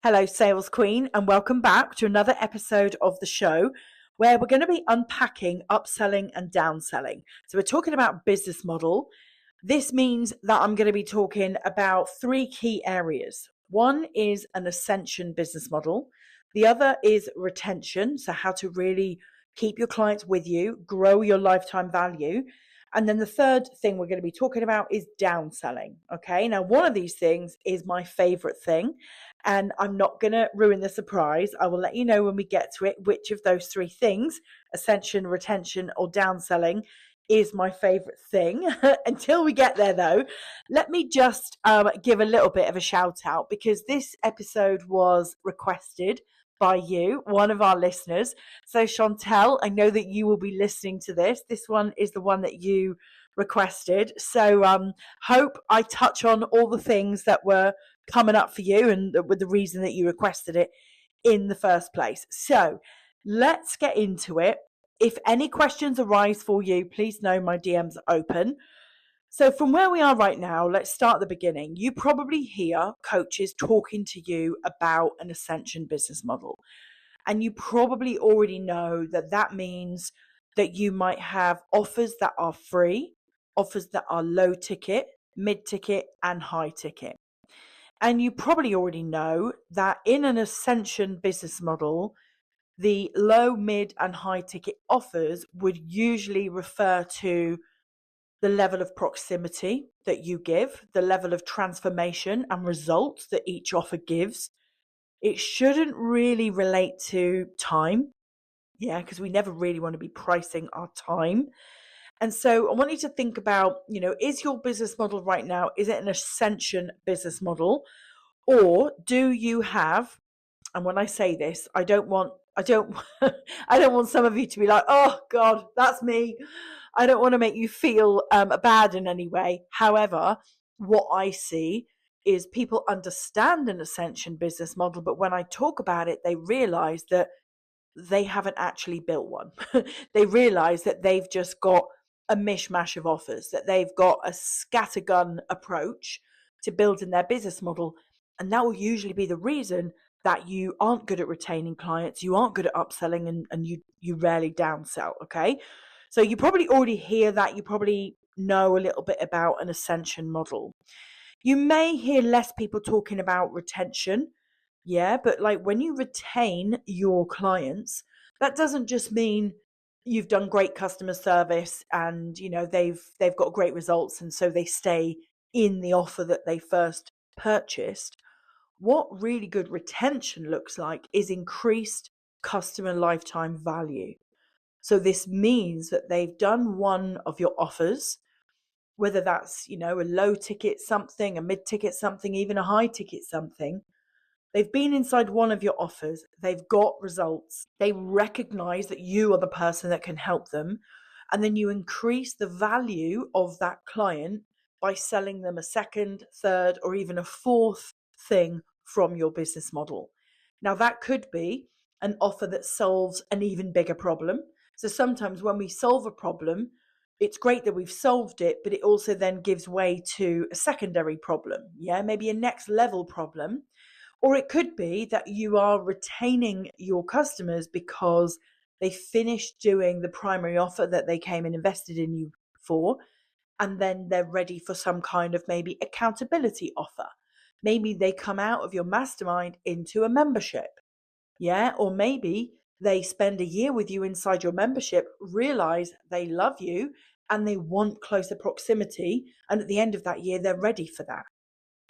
Hello, Sales Queen, and welcome back to another episode of the show where we're going to be unpacking upselling and downselling. So, we're talking about business model. This means that I'm going to be talking about three key areas. One is an ascension business model, the other is retention, so how to really keep your clients with you, grow your lifetime value. And then the third thing we're going to be talking about is downselling. Okay. Now, one of these things is my favorite thing, and I'm not going to ruin the surprise. I will let you know when we get to it which of those three things, ascension, retention, or downselling, is my favorite thing. Until we get there, though, let me just give a little bit of a shout out because this episode was requested by you, one of our listeners. So, Chantel, I know that you will be listening to this. This one is the one that you requested. So, hope I touch on all the things that were coming up for you and with the reason that you requested it in the first place. So, let's get into it. If any questions arise for you, please know my DMs are open. So, from where we are right now, let's start at the beginning. You probably hear coaches talking to you about an ascension business model. And you probably already know that that means that you might have offers that are free, offers that are low ticket, mid ticket, and high ticket. And you probably already know that in an ascension business model, the low, mid, and high ticket offers would usually refer to the level of proximity that you give, the level of transformation and results that each offer gives. It shouldn't really relate to time, because we never really want to be pricing our time. And so I want you to think about, is your business model right now, is it an ascension business model? Or do you have, and when I say this, I don't want I don't want some of you to be like, oh God, that's me. I don't want to make you feel bad in any way. However, what I see is people understand an ascension business model, but when I talk about it, they realize that they haven't actually built one. They realize that they've just got a mishmash of offers, that they've got a scattergun approach to building their business model. And that will usually be the reason that you aren't good at retaining clients, you aren't good at upselling, and you rarely downsell. Okay. So you probably already hear that. You probably know a little bit about an ascension model. You may hear less people talking about retention. Yeah. But like when you retain your clients, that doesn't just mean you've done great customer service and they've got great results and so they stay in the offer that they first purchased. What really good retention looks like is increased customer lifetime value. So this means that they've done one of your offers, whether that's, a low ticket something, a mid ticket something, even a high ticket something. They've been inside one of your offers. They've got results. They recognize that you are the person that can help them. And then you increase the value of that client by selling them a second, third, or even a fourth thing from your business model. Now, that could be an offer that solves an even bigger problem. So sometimes when we solve a problem, it's great that we've solved it, but it also then gives way to a secondary problem. Yeah, maybe a next level problem. Or it could be that you are retaining your customers because they finished doing the primary offer that they came and invested in you for, and then they're ready for some kind of maybe accountability offer. Maybe they come out of your mastermind into a membership. Yeah. Or maybe they spend a year with you inside your membership, realize they love you and they want closer proximity. And at the end of that year, they're ready for that.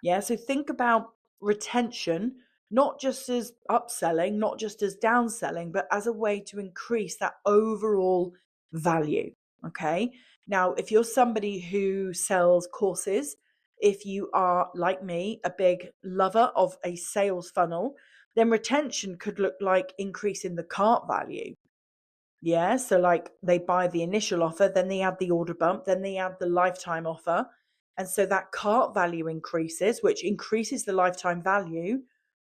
Yeah. So think about retention, not just as upselling, not just as downselling, but as a way to increase that overall value. Okay. Now, if you're somebody who sells courses, if you are like me, a big lover of a sales funnel, then retention could look like increasing the cart value. Yeah. So like they buy the initial offer, then they add the order bump, then they add the lifetime offer. And so that cart value increases, which increases the lifetime value.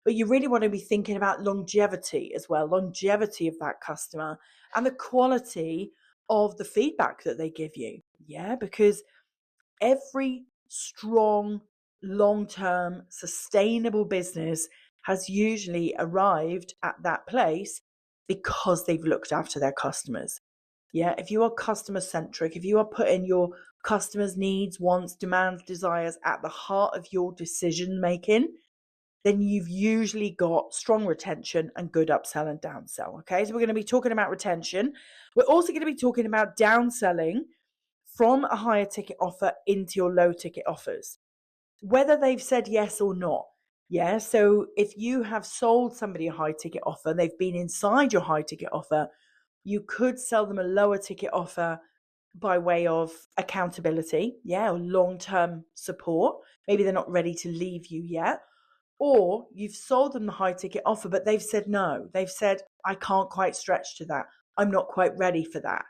But you really want to be thinking about longevity as well, longevity of that customer and the quality of the feedback that they give you. Yeah, because every strong, long-term, sustainable business has usually arrived at that place because they've looked after their customers. Yeah, if you are customer centric, if you are putting your customers' needs, wants, demands, desires at the heart of your decision making, then you've usually got strong retention and good upsell and downsell. Okay, so we're going to be talking about retention. We're also going to be talking about downselling from a higher ticket offer into your low ticket offers, whether they've said yes or not. Yeah, so if you have sold somebody a high ticket offer, they've been inside your high ticket offer, you could sell them a lower ticket offer by way of accountability, yeah, or long-term support. Maybe they're not ready to leave you yet. Or you've sold them the high ticket offer, but they've said no. They've said, I can't quite stretch to that. I'm not quite ready for that.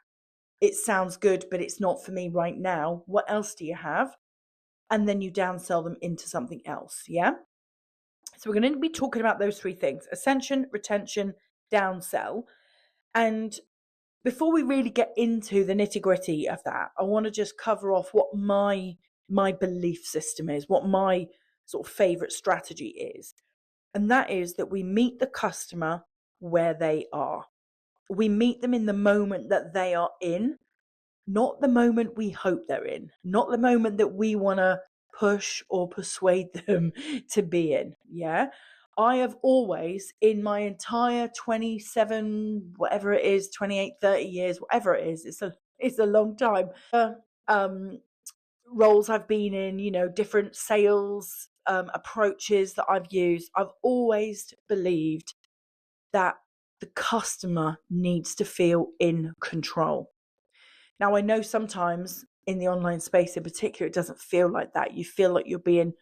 It sounds good, but it's not for me right now. What else do you have? And then you downsell them into something else. Yeah. So we're going to be talking about those three things: ascension, retention, downsell. And before we really get into the nitty-gritty of that, I want to just cover off what my belief system is, what my sort of favorite strategy is. And that is that we meet the customer where they are. We meet them in the moment that they are in, not the moment we hope they're in, not the moment that we want to push or persuade them to be in. Yeah. I have always, in my entire 27, whatever it is, 28, 30 years, whatever it is, it's a long time. Roles I've been in, different sales approaches that I've used, I've always believed that the customer needs to feel in control. Now, I know sometimes in the online space in particular, it doesn't feel like that. You feel like you're being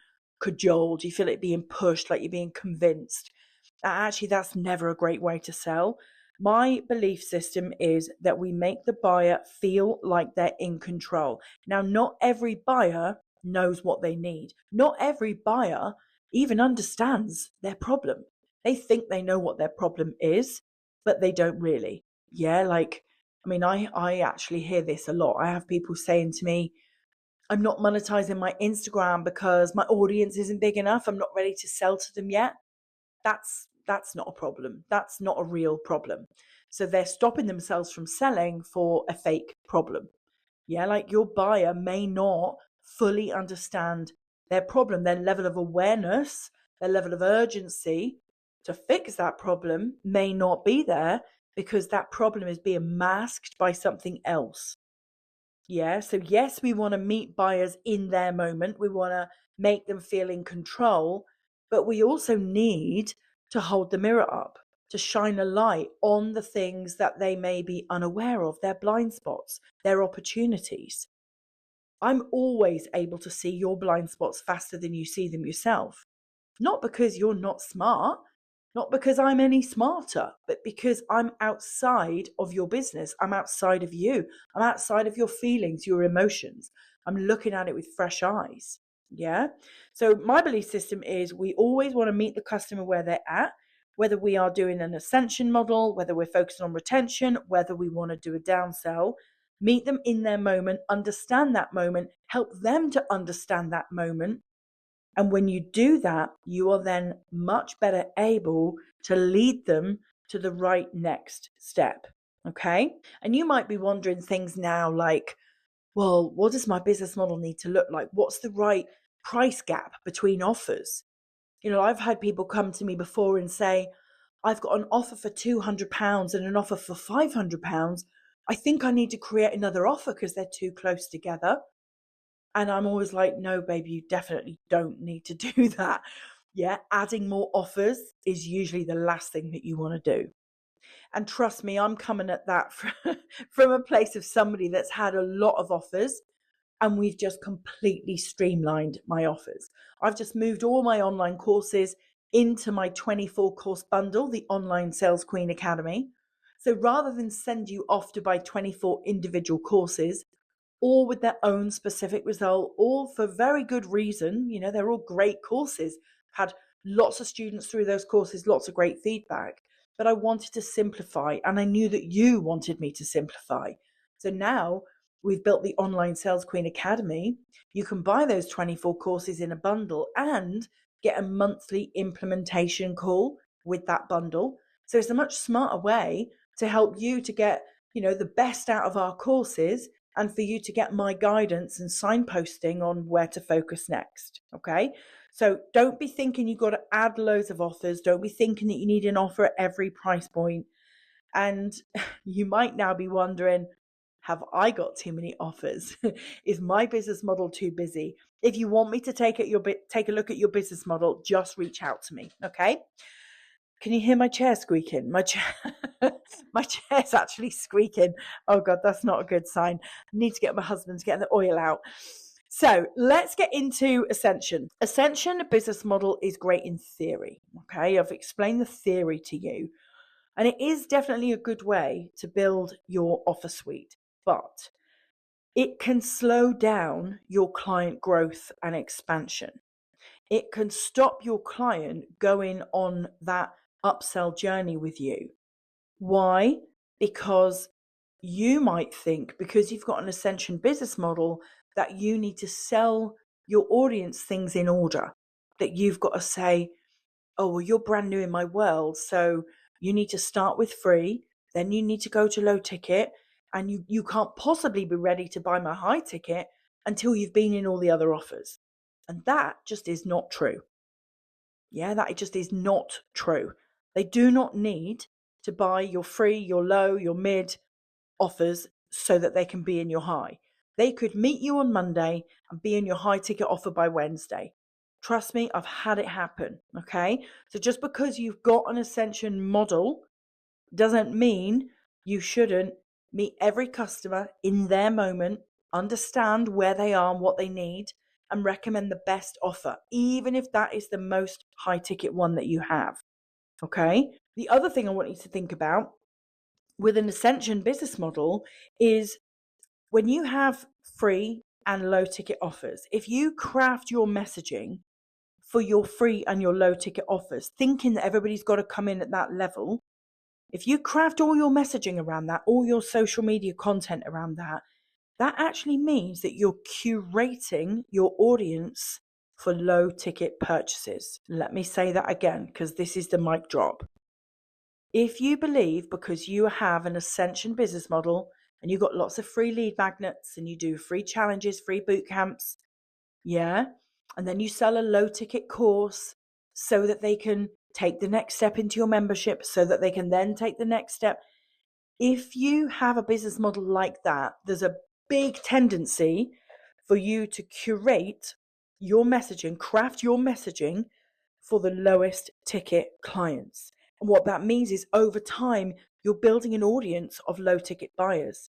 cajoled. You feel like being pushed, like you're being convinced. Actually, that's never a great way to sell. My belief system is that we make the buyer feel like they're in control. Now, not every buyer knows what they need. Not every buyer even understands their problem. They think they know what their problem is, but they don't really. Yeah, I actually hear this a lot. I have people saying to me, I'm not monetizing my Instagram because my audience isn't big enough. I'm not ready to sell to them yet. That's not a problem. That's not a real problem. So they're stopping themselves from selling for a fake problem. Yeah, like your buyer may not fully understand their problem, their level of awareness, their level of urgency to fix that problem may not be there because that problem is being masked by something else. Yeah, so yes, we want to meet buyers in their moment. We want to make them feel in control, but we also need to hold the mirror up, to shine a light on the things that they may be unaware of, their blind spots, their opportunities. I'm always able to see your blind spots faster than you see them yourself. Not because you're not smart, not because I'm any smarter, but because I'm outside of your business. I'm outside of you. I'm outside of your feelings, your emotions. I'm looking at it with fresh eyes. Yeah. So my belief system is we always want to meet the customer where they're at, whether we are doing an ascension model, whether we're focusing on retention, whether we want to do a downsell. Meet them in their moment, understand that moment, help them to understand that moment. And when you do that, you are then much better able to lead them to the right next step. Okay. And you might be wondering things now like, well, what does my business model need to look like? What's the right price gap between offers? I've had people come to me before and say, I've got an offer for £200 and an offer for £500. I think I need to create another offer because they're too close together. And I'm always like, no, baby, you definitely don't need to do that. Yeah, adding more offers is usually the last thing that you want to do. And trust me, I'm coming at that from a place of somebody that's had a lot of offers, and we've just completely streamlined my offers. I've just moved all my online courses into my 24 course bundle, the Online Sales Queen Academy. So rather than send you off to buy 24 individual courses, all with their own specific result, all for very good reason. They're all great courses. Had lots of students through those courses, lots of great feedback. But I wanted to simplify, and I knew that you wanted me to simplify. So now we've built the Online Sales Queen Academy. You can buy those 24 courses in a bundle, and get a monthly implementation call with that bundle. So it's a much smarter way to help you to get, the best out of our courses, and for you to get my guidance and signposting on where to focus next. Okay. So don't be thinking you've got to add loads of offers. Don't be thinking that you need an offer at every price point. And you might now be wondering, have I got too many offers? Is my business model too busy? If you want me to take a look at your business model, just reach out to me. Okay. Can you hear my chair squeaking? My chair's actually squeaking. Oh God, that's not a good sign. I need to get my husband to get the oil out. So let's get into Ascension. Ascension, a business model, is great in theory. Okay, I've explained the theory to you. And it is definitely a good way to build your offer suite, but it can slow down your client growth and expansion. It can stop your client going on that upsell journey with you. Why? Because you might think, because you've got an Ascension business model, that you need to sell your audience things in order. That you've got to say, oh, well, you're brand new in my world, so you need to start with free, then you need to go to low ticket, and you can't possibly be ready to buy my high ticket until you've been in all the other offers. And that just is not true. Yeah, that just is not true. They do not need to buy your free, your low, your mid offers so that they can be in your high. They could meet you on Monday and be in your high ticket offer by Wednesday. Trust me, I've had it happen. Okay. So just because you've got an Ascension model doesn't mean you shouldn't meet every customer in their moment, understand where they are and what they need, and recommend the best offer, even if that is the most high ticket one that you have. Okay. The other thing I want you to think about with an Ascension business model is when you have free and low ticket offers, if you craft your messaging for your free and your low ticket offers, thinking that everybody's got to come in at that level, if you craft all your messaging around that, all your social media content around that, that actually means that you're curating your audience for low ticket purchases. Let me say that again, because this is the mic drop. If you believe because you have an Ascension business model and you've got lots of free lead magnets and you do free challenges, free boot camps, yeah, and then you sell a low ticket course so that they can take the next step into your membership, so that they can then take the next step. If you have a business model like that, there's a big tendency for you to curate your messaging, craft your messaging for the lowest ticket clients. And what that means is over time, you're building an audience of low ticket buyers.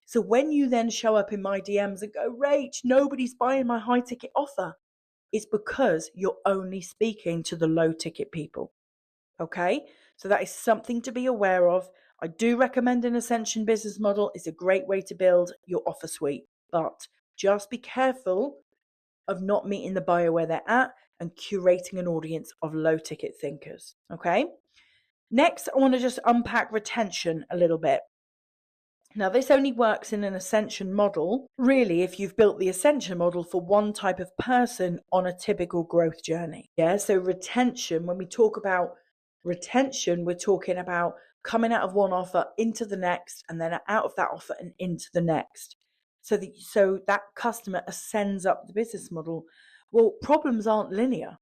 So when you then show up in my DMs and go, Rach, nobody's buying my high ticket offer, it's because you're only speaking to the low ticket people. Okay, so that is something to be aware of. I do recommend an Ascension business model. It's a great way to build your offer suite, but just be careful of not meeting the buyer where they're at and curating an audience of low ticket thinkers. Okay, next, I want to just unpack retention a little bit. Now, this only works in an Ascension model, really, if you've built the Ascension model for one type of person on a typical growth journey. Yeah, so retention, when we talk about retention, we're talking about coming out of one offer into the next, and then out of that offer and into the next. So that customer ascends up the business model. Well, problems aren't linear.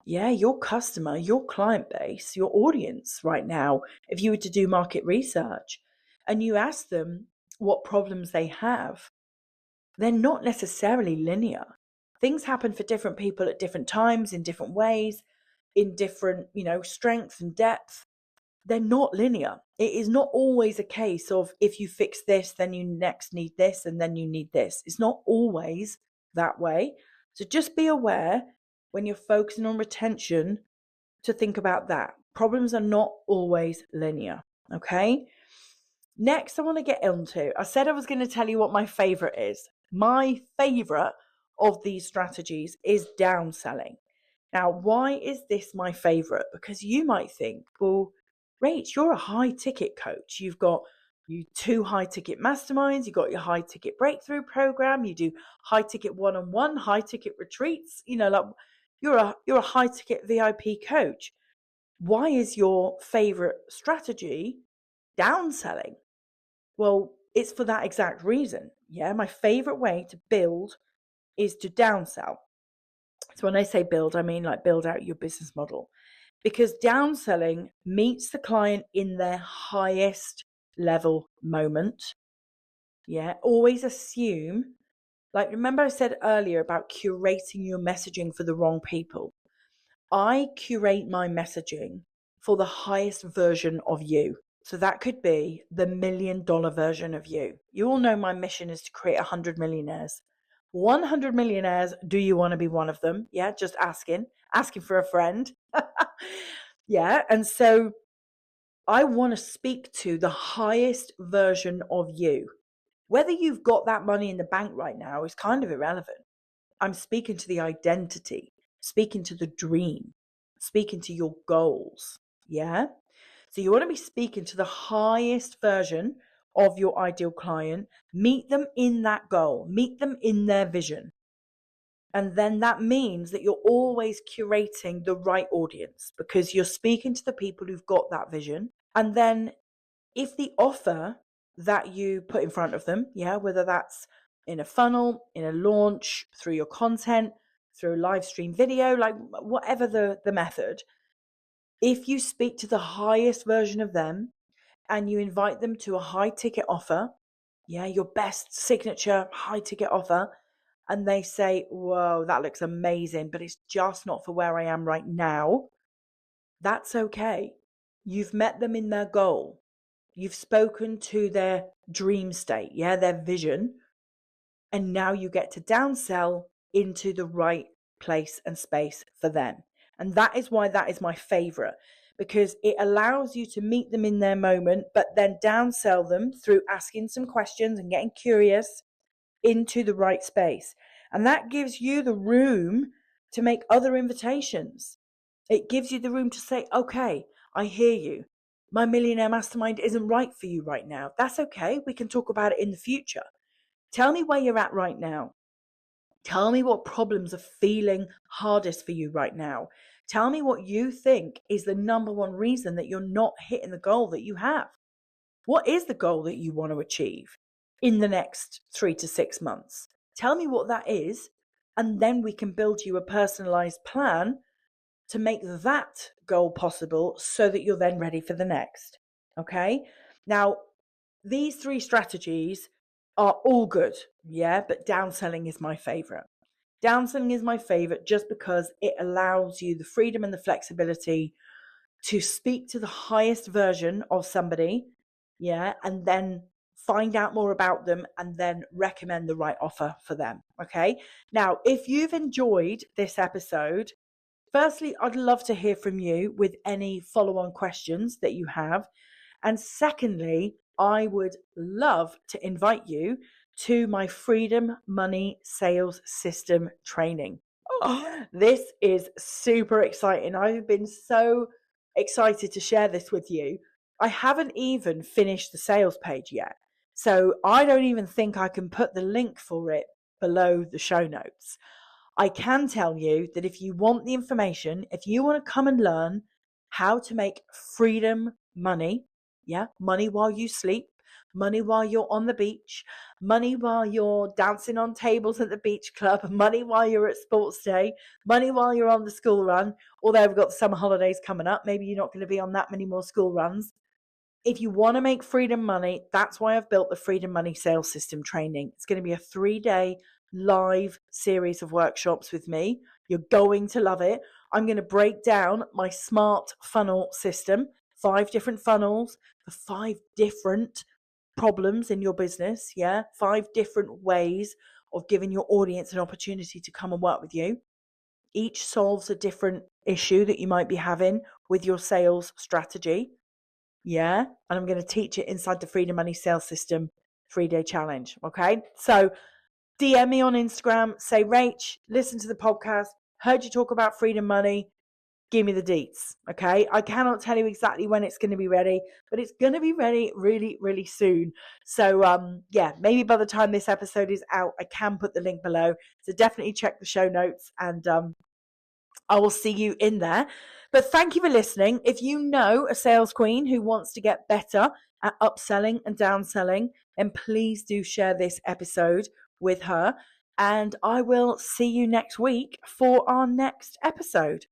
Yeah, your customer, your client base, your audience right now, if you were to do market research and you ask them what problems they have, they're not necessarily linear. Things happen for different people at different times, in different ways, in different, strength and depth. They're not linear. It is not always a case of if you fix this, then you next need this, and then you need this. It's not always that way. So just be aware when you're focusing on retention to think about that. Problems are not always linear. Okay. Next, I want to get into, I said I was going to tell you what my favorite is. My favorite of these strategies is downselling. Now, why is this my favorite? Because you might think, well, Rach, you're a high ticket coach. You've got 2 high ticket masterminds. You've got your high ticket breakthrough program. You do high ticket one-on-one, high ticket retreats. you're a high ticket VIP coach. Why is your favorite strategy downselling? Well, it's for that exact reason. Yeah, my favorite way to build is to downsell. So when I say build, I mean like build out your business model, because downselling meets the client in their highest level moment. Yeah, always assume, like, remember I said earlier about curating your messaging for the wrong people. I curate my messaging for the highest version of you. So that could be the $1 million version of you. You all know my mission is to create 100 millionaires. 100 millionaires, do you want to be one of them? Yeah, just asking for a friend. Yeah, and so I want to speak to the highest version of you. Whether you've got that money in the bank right now is kind of irrelevant. I'm speaking to the identity, speaking to the dream, speaking to your goals. Yeah. So you want to be speaking to the highest version of your ideal client, meet them in that goal, meet them in their vision. And then that means that you're always curating the right audience because you're speaking to the people who've got that vision. And then if the offer that you put in front of them, yeah, whether that's in a funnel, in a launch, through your content, through a live stream video, like whatever the method, if you speak to the highest version of them and you invite them to a high ticket offer, yeah, your best signature high ticket offer, and they say, whoa, that looks amazing, but it's just not for where I am right now, that's okay. You've met them in their goal. You've spoken to their dream state, yeah, their vision. And now you get to downsell into the right place and space for them. And that is why that is my favorite, because it allows you to meet them in their moment, but then downsell them through asking some questions and getting curious into the right space. And that gives you the room to make other invitations. It gives you the room to say, okay, I hear you. My millionaire mastermind isn't right for you right now. That's okay. We can talk about it in the future. Tell me where you're at right now. Tell me what problems are feeling hardest for you right now. Tell me what you think is the number one reason that you're not hitting the goal that you have. What is the goal that you want to achieve in the next 3 to 6 months? Tell me what that is, and then we can build you a personalized plan to make that goal possible so that you're then ready for the next. Okay. Now, these 3 strategies are all good. Yeah. But downselling is my favorite. Downselling is my favorite just because it allows you the freedom and the flexibility to speak to the highest version of somebody. Yeah. And then find out more about them and then recommend the right offer for them. Okay. Now, if you've enjoyed this episode, firstly, I'd love to hear from you with any follow-on questions that you have. And secondly, I would love to invite you to my Freedom Money Sales System training. Oh, this is super exciting. I've been so excited to share this with you. I haven't even finished the sales page yet. So I don't even think I can put the link for it below the show notes. I can tell you that if you want the information, if you want to come and learn how to make freedom money, yeah, money while you sleep, money while you're on the beach, money while you're dancing on tables at the beach club, money while you're at sports day, money while you're on the school run, although we've got the summer holidays coming up, maybe you're not going to be on that many more school runs. If you want to make freedom money, that's why I've built the Freedom Money Sales System training. It's going to be a 3-day live series of workshops with me. You're going to love it. I'm going to break down my smart funnel system, 5 different funnels for 5 different problems in your business. Yeah, 5 different ways of giving your audience an opportunity to come and work with you. Each solves a different issue that you might be having with your sales strategy. Yeah. And I'm going to teach it inside the Freedom Money Sales System 3-day challenge. Okay. So DM me on Instagram, say, Rach, listen to the podcast, heard you talk about freedom money, give me the deets. Okay. I cannot tell you exactly when it's going to be ready, but it's going to be ready really, really soon. So, yeah, maybe by the time this episode is out, I can put the link below. So definitely check the show notes and, I will see you in there. But thank you for listening. If you know a sales queen who wants to get better at upselling and downselling, then please do share this episode with her. And I will see you next week for our next episode.